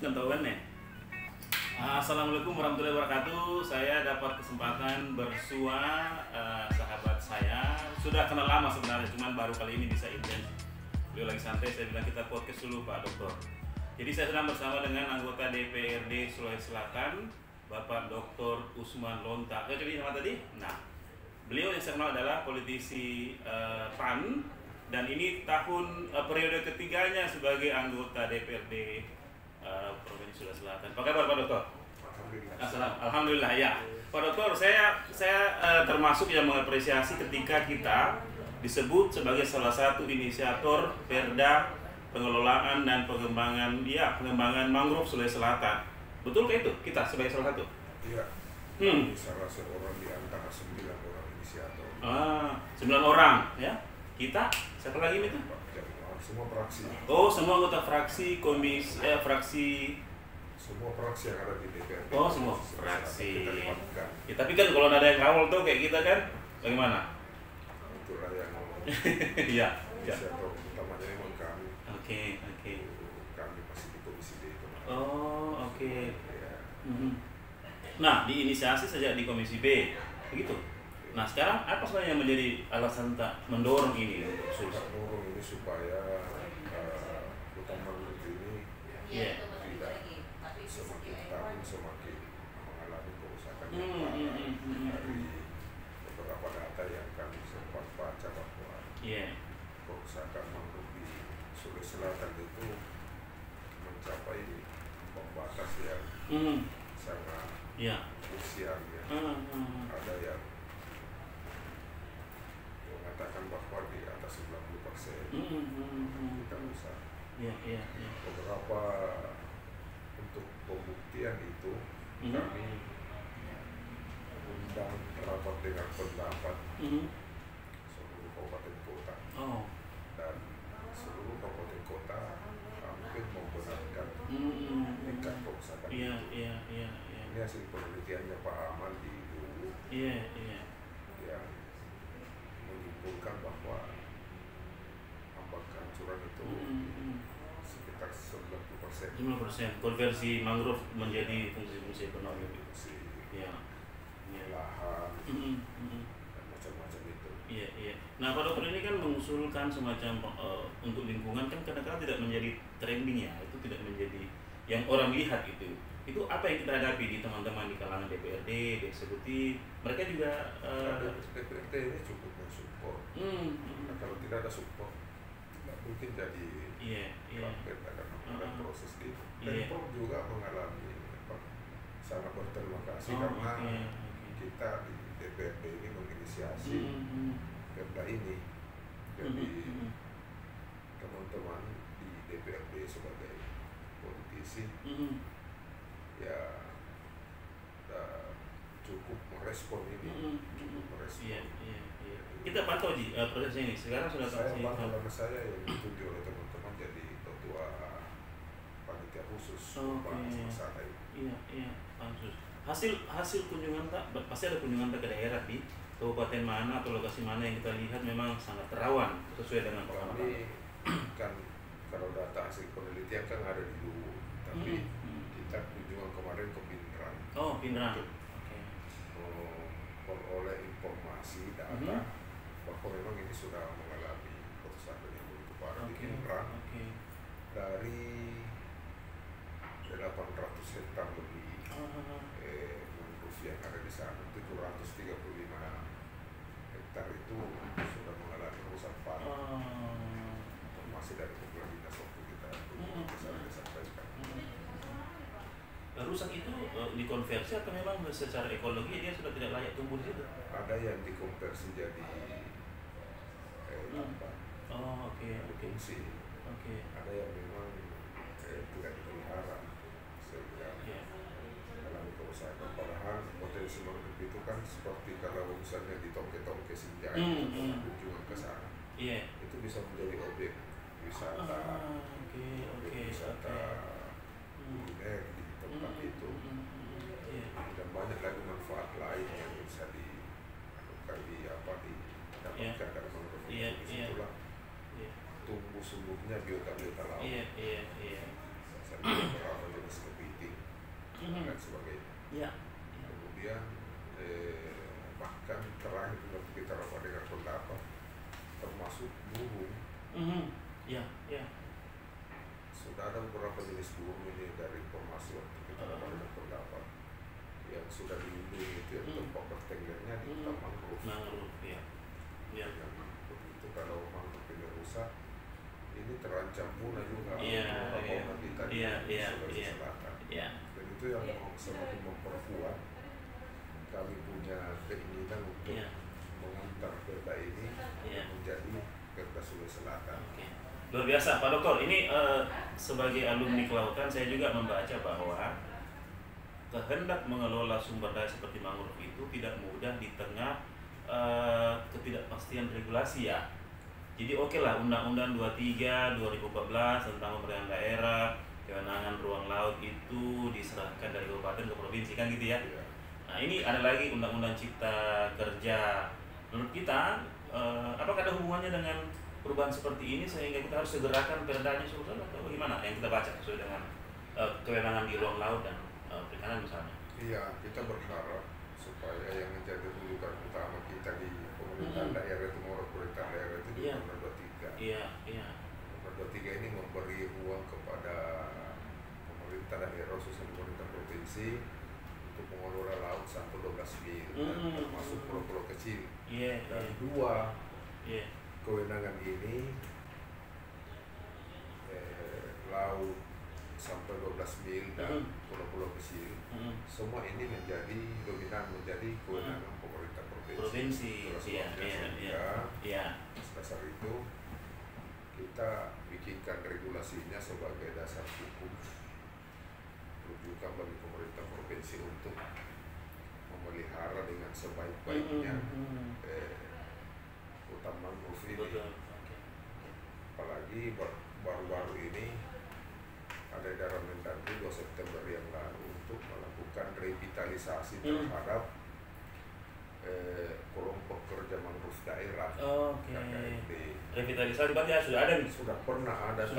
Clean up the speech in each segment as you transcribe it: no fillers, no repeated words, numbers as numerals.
Kan tahu kan ya? Assalamualaikum warahmatullahi wabarakatuh. Saya dapat kesempatan bersua sahabat saya. Sudah kenal lama sebenarnya, cuman baru kali ini bisa intens. Beliau lagi santai, saya bilang kita podcast dulu Pak Dokter. Jadi saya sedang bersama dengan anggota DPRD Sulawesi Selatan, Bapak Dr. Usman Lonta. Jadi nama tadi? Nah, beliau yang saya kenal adalah politisi PAN, dan ini tahun periode ketiganya sebagai anggota DPRD Provinsi Sulawesi Selatan. Apa kabar Pak Dokter? Alhamdulillah ya. Pak Dokter, saya termasuk yang mengapresiasi ketika kita disebut sebagai salah satu inisiator Perda pengelolaan dan pengembangan mangrove Sulawesi Selatan. Betulkah itu kita sebagai salah satu? Iya. Salah seorang di antara 9 orang inisiator. 9 orang ya. Kita siapa lagi itu? Semua fraksi. Oh, semua anggota fraksi, komisi, fraksi. Semua fraksi yang ada di DPRD. Oh, semua fraksi. Kita libatkan. Ya, tapi kan kalau ada yang kawal tuh kayak kita kan, bagaimana? Itulah yang Iya. inisiator utamanya memang kami. Oke. Kami masih di Komisi B itu. Oh, oke. Ya. Nah, diinisiasi sejak di Komisi B, begitu. Nah, sekarang apa sebenarnya yang menjadi alasan tak mendorong ini untuk Sulawesi? Mendorong ini supaya hutan mangrove ini tidak semakin tahun semakin mengalami kerusakan yang parah. Dari beberapa data yang kami sempat baca bahwa kerusakan mangrove di Sulawesi Selatan itu mencapai pembatas yang sangat krusial ya. Ada yang mengatakan bahwa di atas 90% kita rusak. Beberapa untuk pembuktian itu kami undang rapat dengan pendapat seluruh kabupaten kota, dan seluruh kabupaten kota hampir membenarkan tingkat kerusakan itu. Ini hasil penelitiannya Pak Aman di UU yang menyimpulkan bahwa ambang kehancuran itu sekitar 90%. 50% konversi mangrove menjadi fungsi ekonomi. Lahan dan macam-macam itu. Nah, Pak Dokter ini kan mengusulkan semacam untuk lingkungan kan kadang-kadang tidak menjadi trending ya, itu tidak menjadi yang orang lihat itu. Itu apa yang kita hadapi di teman-teman di kalangan DPRD, di eksekutif, mereka juga DPRD ini cukup mensupport. Nah, kalau tidak ada support, tidak mungkin jadi ada proses itu. Pemprov juga mengalami sangat berterima kasih karena kita di DPRD ini menginisiasi perda ini. Jadi teman-teman di DPRD sebagai politisi ya cukup merespon ini. Kita pantau proses ini. Sekarang sudah saya pantau karena saya yang ditunjuk oleh teman-teman jadi ketua panitia khusus membahas masalah ini. Pansus. Hasil kunjungan tak pasti ada kunjungan tak ke daerah di kabupaten mana atau lokasi mana yang kita lihat memang sangat rawan sesuai dengan pengalaman. Kami kan kalau data hasil penelitian kan ada di Luwu, tapi kita kunjungan kemarin ke Pindrang. Pindrang. Memperoleh informasi data bahwa memang ini sudah mengalami kerusakan yang begitu parah di Pindrang. Dari 800 hektar lebih mangrove yang ada di sana, 735 hektar itu sudah mengalami kerusakan parah. Masih dari Kepulauan Dinas waktu kita sampaikan. Rusak itu dikonversi atau memang secara ekologi dia sudah tidak layak tumbuh di situ? Ada yang dikonversi jadi fungsi. Ada yang memang tidak dipelihara sehingga mengalami kerusakan. Padahal potensi mangrove itu kan seperti kalau misalnya di tongke-tongke Sinjai kunjungan ke sana, itu bisa menjadi objek wisata, wisata kuliner di tempat itu, dan banyak lagi manfaat lain yang bisa didapatkan dari mangrove itu. Disitulah tumbuh sumbuhnya biota-biota laut. Iya. Beberapa jenis Ya. Kemudian bahkan terakhir kita rapat dengan pendapat termasuk burung. Ya, ya. Sudah ada beberapa jenis burung ini dari informasi waktu kita rapat dengan pendapat yang sudah dilindungi itu tempat bertenggernya di hutan mangrove. Ya. Ya. Yang begitu kalau mangrove ini rusak, ini terancam punah juga fauna kita di Sulawesi Selatan. Dan itu yang semakin memperkuat kami punya keinginan untuk mengantar perda ini menjadi perda Sulawesi Selatan. Luar biasa Pak Dokter, ini sebagai alumni kelautan saya juga membaca bahwa kehendak mengelola sumber daya seperti mangrove itu tidak mudah di tengah ketidakpastian regulasi ya. Jadi lah Undang-Undang 23 2014 tentang pemerintahan daerah, kewenangan ruang laut itu diserahkan dari kabupaten ke provinsi kan gitu ya. Nah ini ada lagi Undang-Undang Cipta Kerja. Menurut kita apakah ada hubungannya dengan perubahan seperti ini sehingga kita harus segerakan perdanya sultan atau bagaimana yang kita baca sesuai dengan kewenangan di ruang laut dan perikanan misalnya? Iya, kita berharap supaya yang menjadi rujukan utama kita di pemerintahan daerah itu pemerintahan daerah itu di Undang 23. Undang 23 ini memberi ruang kepada pemerintah daerah khususnya pemerintah provinsi untuk mengelola laut sampai 12 mil dan termasuk pulau-pulau kecil. Dan dua kewenangan ini laut sampai 12 mil dan pulau-pulau kecil semua ini menjadi dominan menjadi kewenangan pemerintah provinsi. Atas dasar itu kita bikinkan regulasinya sebagai dasar hukum rujukan bagi pemerintah provinsi untuk memelihara dengan sebaik-baiknya hutan mangrove ini. Apalagi baru-baru ini ada edaran Mendagri 2 September yang lalu untuk melakukan revitalisasi terhadap kelompok kerja mangrove daerah. Revitalisasi berarti sudah ada nih? Sudah pernah ada. 2007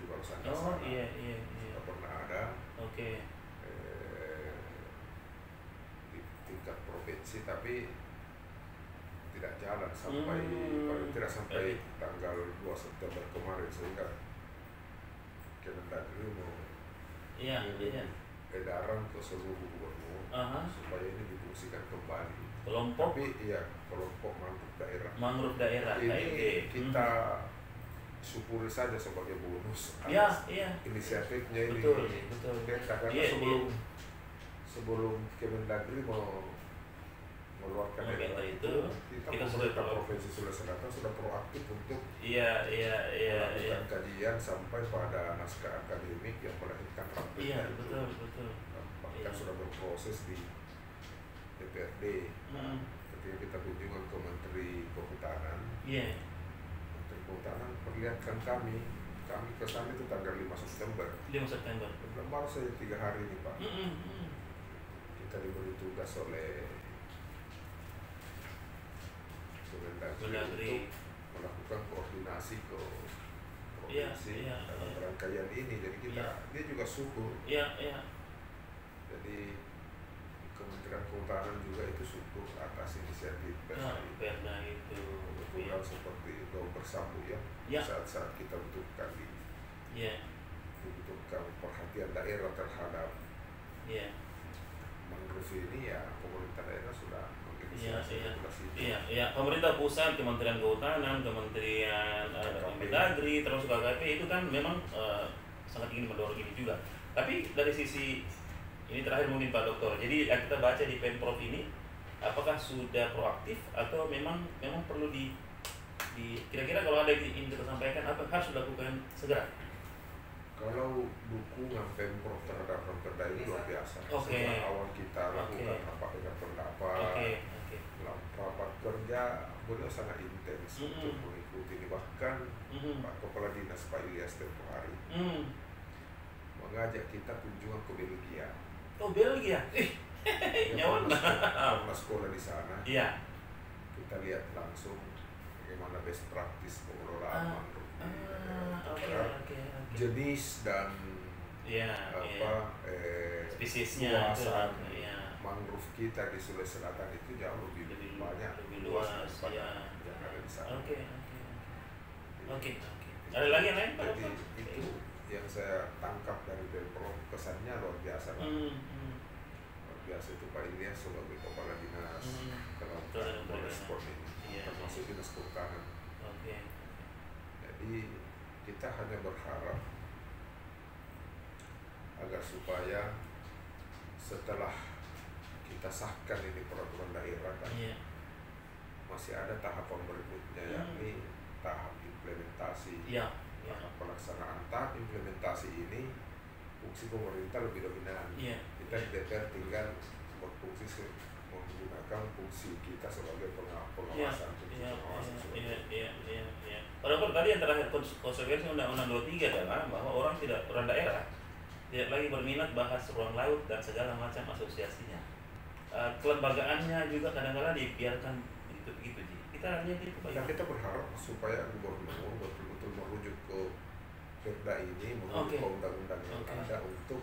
kalau saya nggak salah. Sudah pernah ada. Di tingkat provinsi tapi tidak jalan sampai paling tidak sampai tanggal 2 September kemarin sehingga Kemendagri mau edaran ke seluruh gubernur supaya ini difungsikan kembali. Kelompok mangrove daerah. Ini kita syukuri saja sebagai bonus atas inisiatifnya ini. Betul. Karena sebelum Kemendagri mau mengeluarkan edaran itu, kita pemerintah provinsi Sulawesi Selatan sudah proaktif untuk melakukan kajian sampai pada naskah akademik yang melahirkan rampingnya itu. Bahkan sudah berproses di DPRD. Ketika kita kunjungan ke Menteri Kehutanan, Menteri Kehutanan perlihatkan kami ke sana itu tanggal 5 September. Baru saja 3 hari ini Pak. Kita diberi tugas oleh Mendagri untuk melakukan koordinasi ke provinsi dalam rangkaian ini. Jadi dia juga syukur. Jadi Kementerian Kehutanan juga itu syukur atas inisiatif perda itu. Kebetulan seperti itu bersambung saat-saat kita butuhkan dibutuhkan perhatian daerah terhadap mangrove ini pemerintah daerah sudah pemerintah pusat, Kementerian Kehutanan, Kementerian Mendagri, termasuk KKP itu kan memang sangat ingin mendorong ini juga. Tapi dari sisi ini terakhir mungkin Pak Dokter, jadi yang kita baca di Pemprov ini, apakah sudah proaktif atau memang perlu di kira-kira kalau ada yang ingin kita sampaikan apa harus dilakukan segera? Kalau dukungan Pemprov terhadap perda ini luar biasa. Setelah awal kita lakukan rapat dengan pendapat, rapat kerja beliau sangat intens untuk mengikuti ini. Bahkan Pak Kepala Dinas Pak Ilyas tempoh hari mengajak kita kunjungan ke Belgia. Belgia? Pernah sekolah di sana. Kita lihat langsung bagaimana best practice pengelolaan mangrove. Jenis dan spesiesnya luasan mangrove kita di Sulawesi Selatan itu jauh lebih banyak, lebih luas yang ada di sana. Oke. Ada lagi yang lain? Jadi itu yang saya tangkap dari Pemprov, kesannya luar biasa. Luar biasa itu Pak Ilyas sebagai kepala dinas kelautan merespon ini, termasuk dinas kehutanan. Jadi kita hanya berharap agar supaya setelah kita sahkan ini peraturan daerah kan, masih ada tahapan berikutnya, yakni tahap implementasi, tahap pelaksanaan. Tahap implementasi ini fungsi pemerintah lebih dominan. Kita di DPR tinggal berfungsi menggunakan fungsi kita sebagai pengawasan. Walaupun tadi yang terakhir konsekuensi Undang-Undang 23 adalah bahwa orang daerah tidak lagi berminat bahas ruang laut dan segala macam asosiasinya. Kelembagaannya juga kadang-kadang dibiarkan begitu. Kita lihat itu. Kita berharap supaya gubernur betul-betul merujuk ke Perda ini, merujuk ke undang-undang yang ada untuk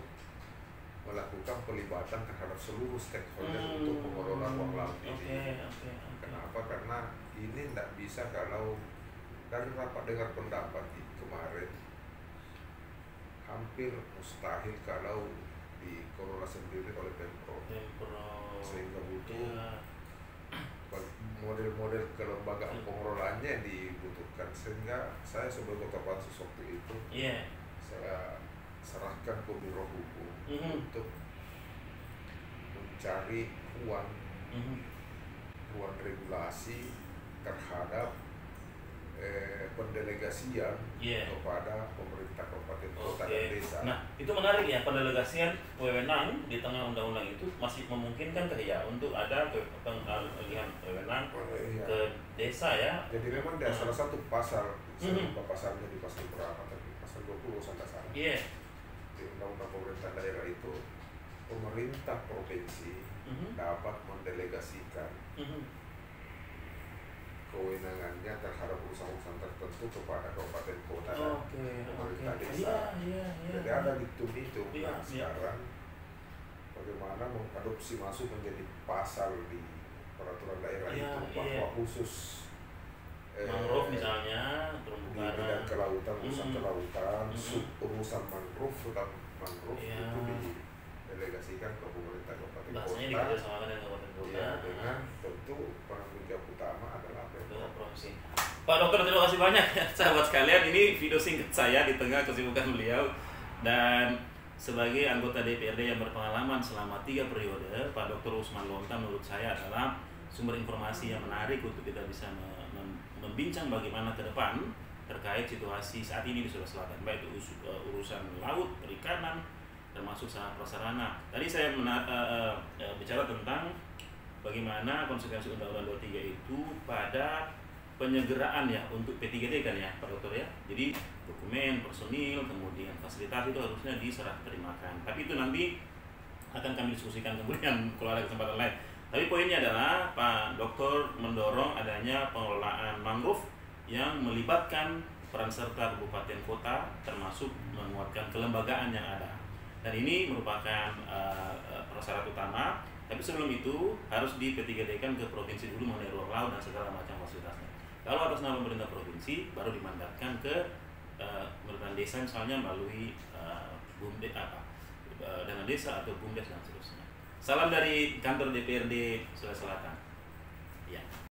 melakukan pelibatan terhadap seluruh stakeholder untuk mengelola ruang laut ini. Kenapa? Karena ini tidak bisa kalau dari rapat dengar pendapat kemarin, hampir mustahil kalau dikelola sendiri oleh Pemprov. Sehingga butuh model-model kelembagaan pengelolaannya yang dibutuhkan. Sehingga saya sebagai Ketua Pansus waktu itu, saya serahkan ke Biro Hukum untuk mencari ruang regulasi terhadap pendelegasian kepada pemerintah kabupaten, kota, dan desa. Nah, itu menarik ya, pendelegasian wewenang di tengah undang-undang itu masih memungkinkan ya untuk ada pengalihan wewenang ke desa ya. Jadi memang ada salah satu pasal, saya lupa pasalnya di pasal berapa, tapi pasal 20 sampai sana. Di undang-undang pemerintah daerah itu, pemerintah provinsi dapat mendelegasikan kewenangannya terhadap urusan-urusan tertentu kepada kabupaten kota dan pemerintah desa. Jadi ada diktum itu. Nah, sekarang bagaimana mengadopsi masuk menjadi pasal di peraturan daerah itu bahwa khusus mangrove misalnya, di bidang kelautan, urusan kelautan, urusan mangrove, hutan mangrove itu didelegasikan ke pemerintah kabupaten kota. Bahasanya dikerjasamakan dengan kabupaten kota. Dengan tentu penanggung jawab utama adalah provinsi. Pak Dokter, terima kasih banyak ya sahabat sekalian. Ini video singkat saya di tengah kesibukan beliau, dan sebagai anggota DPRD yang berpengalaman selama 3 periode, Pak Dr. Usman Lonta menurut saya adalah sumber informasi yang menarik untuk kita bisa membincang bagaimana ke depan terkait situasi saat ini di Sulawesi Selatan, baik urusan laut, perikanan, termasuk sarana prasarana. Tadi saya bicara tentang bagaimana konsekuensi Undang-Undang 23 itu pada penyegeraan ya untuk P3D kan ya Pak Dokter ya. Jadi dokumen, personil, kemudian fasilitas itu harusnya diserah terimakan. Tapi itu nanti akan kami diskusikan kemudian kalau ada kesempatan lain. Tapi poinnya adalah Pak Dokter mendorong adanya pengelolaan mangrove yang melibatkan peran serta kabupaten kota, termasuk menguatkan kelembagaan yang ada. Dan ini merupakan prasyarat utama. Tapi sebelum itu harus di P3D-kan ke provinsi dulu mengenai ruang laut dan segala macam fasilitasnya. Kalau atas nama pemerintah provinsi baru dimandatkan ke pemerintahan desa misalnya melalui dana desa atau BUMDes dan seterusnya. Salam dari kantor DPRD Sulawesi Selatan. Ya.